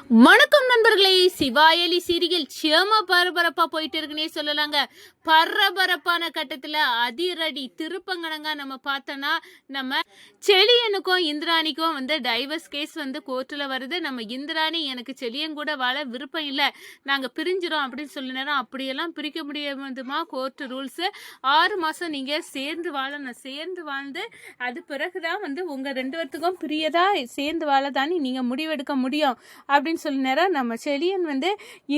வணக்கம் நண்பர்களே, சிவாயலி சீரியல் சேம பரபரப்பா போயிட்டு இருக்குன்னே சொல்லலாங்க. பரபரப்பான கட்டத்துல அதிரடி திருப்பங்கனங்க நம்ம பார்த்தோன்னா, நம்ம செழியனுக்கும் இந்திராணிக்கும் டைவர்ஸ் கேஸ் கோர்ட்டில் வருது. நம்ம இந்திராணி எனக்கு செழியன் கூட வாழ விருப்பம் இல்லை, நாங்கள் பிரிஞ்சிடும் அப்படின்னு சொல்ல நேரம், அப்படியெல்லாம் பிரிக்க முடியாதுமா, கோர்ட் ரூல்ஸு 6 மாதம் நீங்கள் சேர்ந்து வாழணும், சேர்ந்து வாழ்ந்து அது பிறகுதான் உங்கள் 2 பேர்த்துக்கும் பிரியதா சேர்ந்து வாழதானே நீங்கள் முடிவெடுக்க முடியும் அப்படின்னு சொல்ல நேரம், நம்ம செழியன்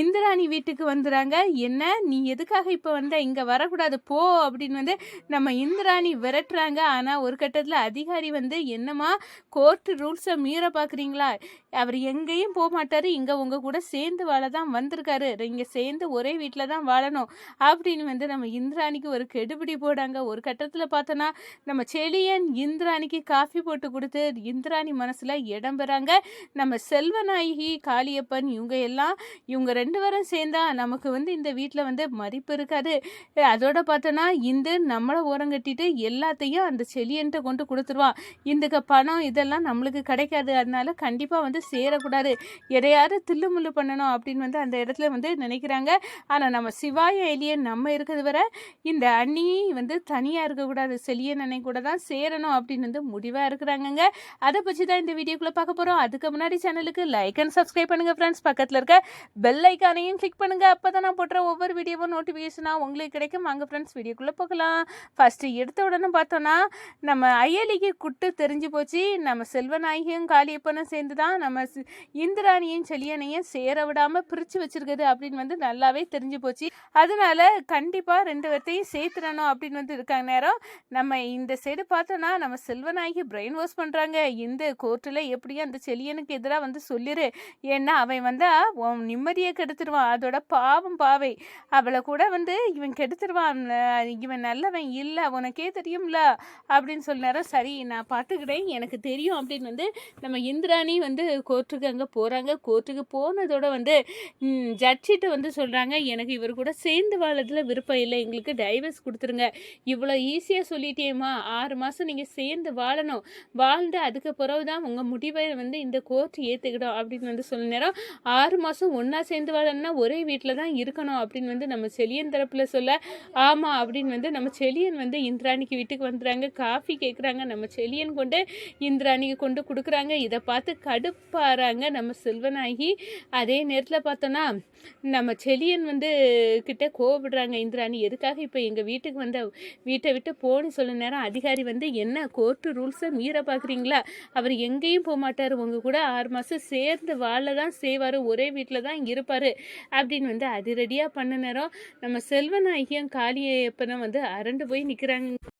இந்திராணி வீட்டுக்கு வந்துறாங்க. என்ன நீ எதுக்காக இப்போ இங்கே வரக்கூடாது போ அப்படின்னு நம்ம இந்திராணி விரட்டுறாங்க. ஆனால் ஒரு கட்டத்தில் அதிகாரி என்னம்மா கோர்ட் ரூல்ஸை மீற பார்க்குறீங்களா, அவர் எங்கேயும் போக மாட்டார், இங்கே உங்கள் கூட சேர்ந்து வாழ தான் வந்திருக்காரு, இங்கே சேர்ந்து ஒரே வீட்டில் தான் வாழணும் அப்படின்னு நம்ம இந்திராணிக்கு ஒரு கெடுபிடி போடாங்க. ஒரு கட்டத்தில் பார்த்தோன்னா நம்ம செழியன் இந்திராணிக்கு காஃபி போட்டு கொடுத்து இந்திராணி மனசில் இடம் பெறாங்க. நம்ம செல்வநாயகி காளியப்பன் இவங்க 2 பேரும் சேர்ந்தா நமக்கு இந்த வீட்டில் மதிப்பு இருக்காது. அதோட பார்த்தோன்னா நம்மளை ஓரங்கட்டிட்டு எல்லாத்தையும் அந்த செழியன்ட்ட கொண்டு கொடுத்துருவான். இதுக்கு பணம் இதெல்லாம் நம்மளுக்கு கிடைக்காது, அதனால கண்டிப்பாக சேரக்கூடாது, எதையாவது தில்லுமுள்ளு பண்ணணும் அப்படின்னு அந்த இடத்துல நினைக்கிறாங்க. ஆனால் நம்ம சிவாய எலியன் நம்ம இருக்கிறது வரை இந்த அண்ணி தனியாக இருக்கக்கூடாது, செழியன் அண்ணை கூட தான் சேரணும் அப்படின்னு முடிவாக இருக்கிறாங்கங்க. அதை பற்றி தான் இந்த வீடியோக்குள்ளே பார்க்க போகிறோம். அதுக்கு முன்னாடி சேனலுக்கு லைக் அண்ட் சப்ஸ்கிரைப் பண்ணுங்கள் ஃப்ரெண்ட்ஸ். பக்கத்தில் இருக்க பெல் ஐக்கானையும் கிளிக் பண்ணுங்கள், அப்போ தான் நான் போடுற ஒவ்வொரு வீடியோவும் நோட்டிஃபிகேஷனாக உங்களுக்கு கிடைக்கும். வாங்க ஃப்ரெண்ட்ஸ் வீடியோக்குள்ளே போகலாம். ஃபஸ்ட்டு எடுத்த உடனே பார்த்தோன்னா நம்ம அயலிக்கு குட்டு தெரிஞ்சு போச்சு. நம்ம செல்வநாயகியும் காளியப்பனும் சேர்ந்து தான் நம்ம இந்திராணியும் செழியனையும் சேர விடாமல் பிரித்து வச்சிருக்குது அப்படின்னு நல்லாவே தெரிஞ்சு போச்சு. அதனால கண்டிப்பாக 2 பேர்த்தையும் சேர்த்துடணும் அப்படின்னு இருக்காங்க. நேரம் நம்ம இந்த சைடு பார்த்தோன்னா நம்ம செல்வநாயகி பிரெயின் வாஷ் பண்ணுறாங்க. இந்த கோர்ட்டில் எப்படியும் அந்த செழியனுக்கு எதிராக சொல்லிடு, ஏன்னா அவன் உன் நிம்மதியை கெடுத்துருவான், அதோட பாவம் பாவை அவளை கூட இவன் கெடுத்துருவான், இவன் நல்லவன் இல்லை, உனக்கே தெரியும்ல அப்படின்னு சொன்னாரோ. சரி நான் பார்த்துக்கிட்டேன், எனக்கு தெரியும் அப்படின்னு நம்ம இந்திராணி கோர்ட்டுக்கு அங்கே போகிறாங்க. கோர்ட்டுக்கு போனதோட ஜட்ஜிட்ட சொல்கிறாங்க, எனக்கு இவர் கூட சேர்ந்து வாழறதுல விருப்பம் இல்லை, எங்களுக்கு டைவர்ஸ் கொடுத்துருங்க. இவ்வளோ ஈஸியாக சொல்லிட்டேம்மா, 6 மாதம் நீங்கள் சேர்ந்து வாழணும், வாழ்ந்து அதுக்கு பிறகு தான் உங்கள் முடிவை இந்த கோர்ட் ஏற்றுக்கிடும் அப்படின்னு சொல்ல நேரம், 6 மாதம் ஒன்றா சேர்ந்து வாழணும்னா ஒரே வீட்டில் தான் இருக்கணும் அப்படின்னு நம்ம செழியன் தரப்பில் சொல்ல, ஆமாம் அப்படின்னு நம்ம செழியன் இந்திராணிக்கு வீட்டுக்கு வந்துடுறாங்க. காஃபி கேட்குறாங்க. நம்ம செழியன் கொண்டு இந்திராணிக்கு கொண்டு கொடுக்குறாங்க. இதை பார்த்து கடுப்பாறாங்க நம்ம செல்வநாயகி. அதே நேரத்தில் பார்த்தோன்னா நம்ம செழியன் கிட்ட கோவப்படுறாங்க. இந்திராணி எதுக்காக இப்போ எங்கள் வீட்டுக்கு வீட்டை விட்டு போன்னு சொல்ல நேரம், அதிகாரி என்ன கோர்ட்டு ரூல்ஸை மீற பார்க்குறீங்களா, அவர் எங்கேயும் போக மாட்டார், உங்கள் கூட 6 மாதம் சேர்ந்து வாழ தான் செய்வார், ஒரே வீட்டில் தான் இருப்பார் அப்படின்னு அதிரடியாக பண்ண நேரம் நம்ம செல்வநாயகியும் காளியப்பனும் அரண்டு போய் நிற்கிறாங்க.